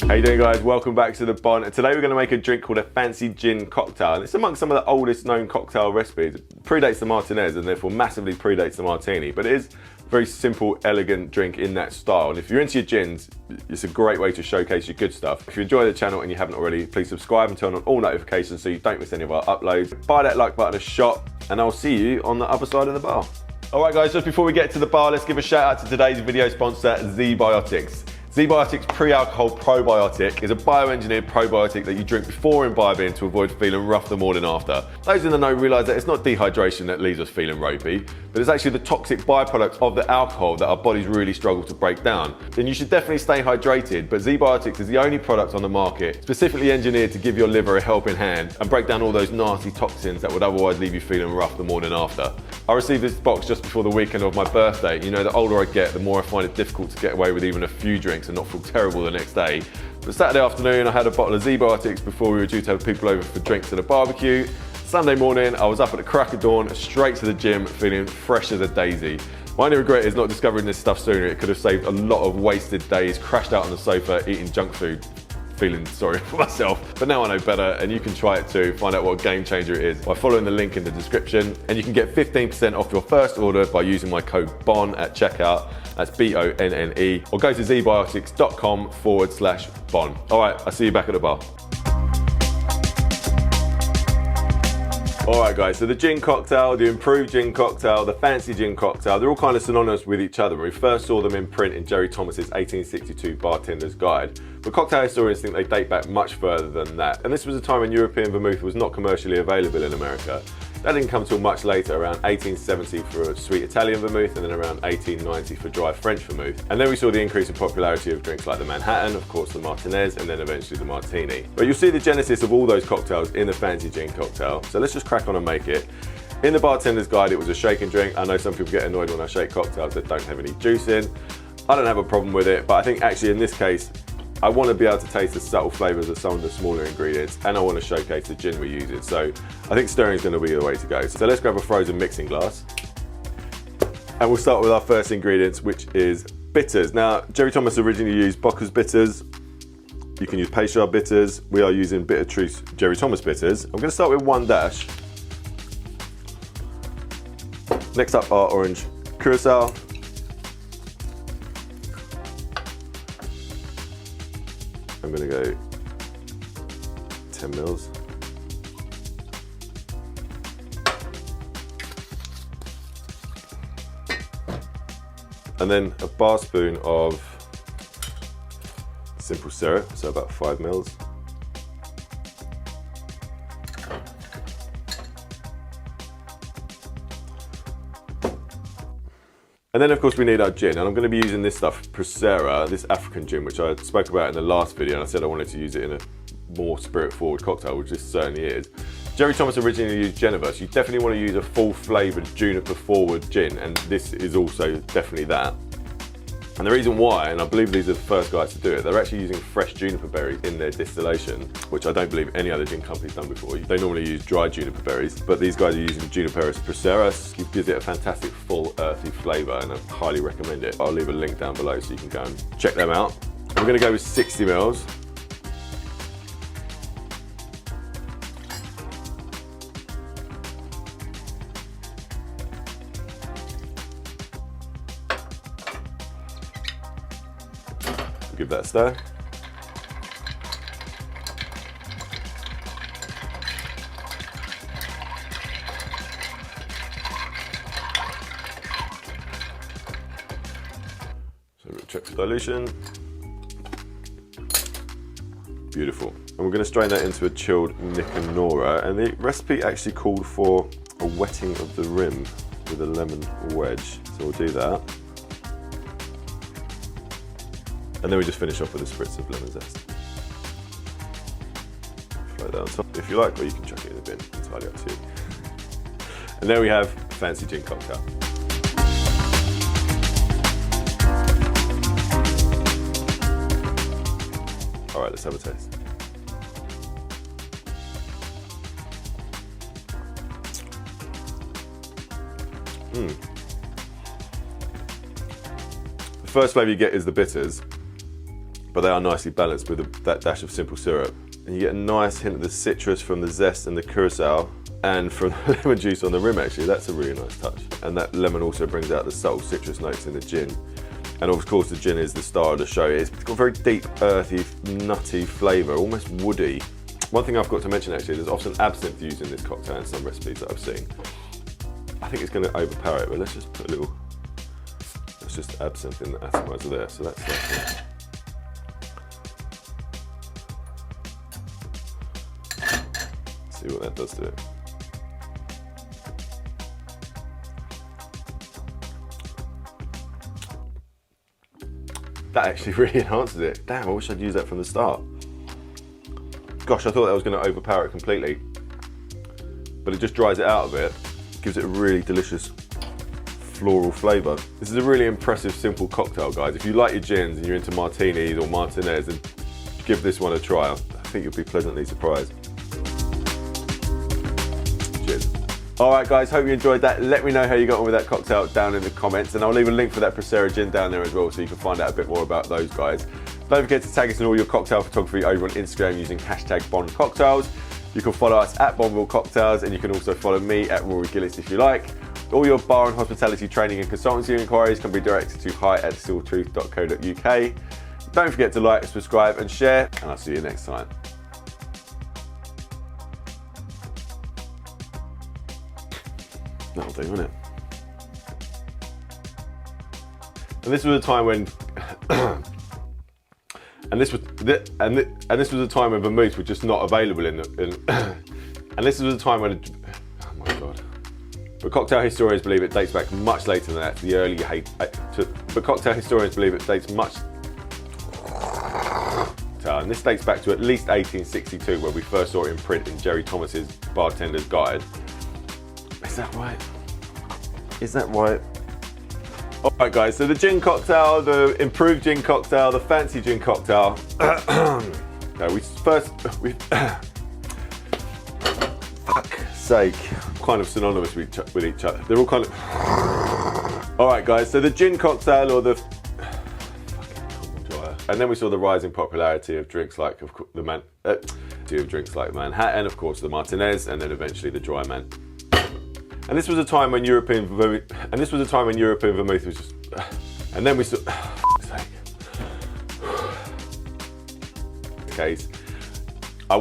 How you doing, guys? Welcome back to the Bon. Today we're going to make a drink called a fancy gin cocktail, and it's amongst some of the oldest known cocktail recipes. It predates the Martinez and therefore massively predates the Martini, but it is a very simple, elegant drink in that style. And if you're into your gins, it's a great way to showcase your good stuff. If you enjoy the channel and you haven't already, please subscribe and turn on all notifications so you don't miss any of our uploads. Buy that like button a shot, and I'll see you on the other side of the bar. All right, guys, just before we get to the bar, let's give a shout out to today's video sponsor, ZBiotics. ZBiotics Pre-Alcohol Probiotic is a bioengineered probiotic that you drink before imbibing to avoid feeling rough the morning after. Those in the know realise that it's not dehydration that leaves us feeling ropey, but it's actually the toxic byproducts of the alcohol that our bodies really struggle to break down. Then you should definitely stay hydrated, but ZBiotics is the only product on the market specifically engineered to give your liver a helping hand and break down all those nasty toxins that would otherwise leave you feeling rough the morning after. I received this box just before the weekend of my birthday. You know, the older I get, the more I find it difficult to get away with even a few drinks and not feel terrible the next day. But Saturday afternoon, I had a bottle of ZBiotics before we were due to have people over for drinks at a barbecue. Sunday morning, I was up at the crack of dawn, straight to the gym, feeling fresh as a daisy. My only regret is not discovering this stuff sooner. It could have saved a lot of wasted days, crashed out on the sofa, eating junk food, feeling sorry for myself. But now I know better, and you can try it too. Find out what a game changer it is by following the link in the description. And you can get 15% off your first order by using my code BONN at checkout. That's BONNE. Or go to zbiotics.com/BONN. All right, I'll see you back at the bar. All right, guys, so the gin cocktail, the improved gin cocktail, the fancy gin cocktail, they're all kind of synonymous with each other. We first saw them in print in Jerry Thomas's 1862 Bartender's Guide. But cocktail historians think they date back much further than that. And this was a time when European vermouth was not commercially available in America. That didn't come till much later, around 1870 for sweet Italian vermouth, and then around 1890 for dry French vermouth. And then we saw the increase in popularity of drinks like the Manhattan, of course the Martinez, and then eventually the Martini. But you'll see the genesis of all those cocktails in the fancy gin cocktail. So let's just crack on and make it. In the Bartender's Guide, it was a shake and drink. I know some people get annoyed when I shake cocktails that don't have any juice in. I don't have a problem with it, but I think actually in this case, I want to be able to taste the subtle flavours of some of the smaller ingredients, and I want to showcase the gin we're using. So I think stirring is going to be the way to go. So let's grab a frozen mixing glass. And we'll start with our first ingredients, which is bitters. Now, Jerry Thomas originally used Bocca's bitters. You can use Peychaud bitters. We are using Bitter Truth Jerry Thomas bitters. I'm going to start with 1 dash. Next up, our orange curacao. I'm going to go 10 mils. And then a bar spoon of simple syrup, so about 5 mils. And then of course we need our gin, and I'm going to be using this stuff, PROCERA, this African gin, which I spoke about in the last video, and I said I wanted to use it in a more spirit-forward cocktail, which this certainly is. Jerry Thomas originally used Geneva, so you definitely want to use a full-flavoured juniper-forward gin, and this is also definitely that. And the reason why, and I believe these are the first guys to do it, they're actually using fresh juniper berries in their distillation, which I don't believe any other gin company's done before. They normally use dried juniper berries, but these guys are using Juniperus procera. It gives it a fantastic full earthy flavour, and I highly recommend it. I'll leave a link down below so you can go and check them out. And we're going to go with 60 mils. Give that a stir. So we'll check for dilution. Beautiful. And we're going to strain that into a chilled Nick and Nora. And the recipe actually called for a wetting of the rim with a lemon wedge. So we'll do that. And then we just finish off with a spritz of lemon zest. Float that on top if you like, or you can chuck it in the bin, entirely up to you. And there we have a fancy gin cocktail. All right, let's have a taste. The first flavour you get is the bitters. but they are nicely balanced with that dash of simple syrup. And you get a nice hint of the citrus from the zest and the curacao, and from the lemon juice on the rim actually. That's a really nice touch. And that lemon also brings out the subtle citrus notes in the gin. And of course the gin is the star of the show. It's got a very deep, earthy, nutty flavour, almost woody. One thing I've got to mention actually, there's often absinthe used in this cocktail in some recipes that I've seen. I think it's going to overpower it, but let's just put a little, let's just absinthe in the atomizer there. So that's that. See what that does to it. That actually really enhances it. Damn, I wish I'd used that from the start. Gosh, I thought that was going to overpower it completely. But it just dries it out a bit, gives it a really delicious floral flavour. This is a really impressive, simple cocktail, guys. If you like your gins and you're into martinis or martinez, then give this one a try. I think you'll be pleasantly surprised. Cheers. All right, guys, hope you enjoyed that. Let me know how you got on with that cocktail down in the comments, and I'll leave a link for that PROCERA gin down there as well, so you can find out a bit more about those guys. Don't forget to tag us in all your cocktail photography over on Instagram using hashtag #BonCocktails. You can follow us at Bonneville Cocktails, and you can also follow me at Ruairi Gilles if you like. All your bar and hospitality training and consultancy inquiries can be directed to hi@distilledtruth.co.uk. Don't forget to like, subscribe and share, and I'll see you next time. That'll do, won't it? And this was a time when and this was a time when vermouth was just not available in and this was a time when oh my god. But cocktail historians believe it dates back much later than that, to the early but cocktail historians believe it dates much and this dates back to at least 1862, where we first saw it in print in Jerry Thomas's Bartender's Guide. Is that right? Is that right? All right, guys, so the gin cocktail, the improved gin cocktail, the fancy gin cocktail. No, fuck's sake, kind of synonymous with each other. They're all kind of. All right, guys, so the gin cocktail or the and then we saw the rising popularity of drinks like Manhattan, of course, the Martinez, and then eventually the dry man. And this was a time when European vermouth, was just, and then we saw, case, I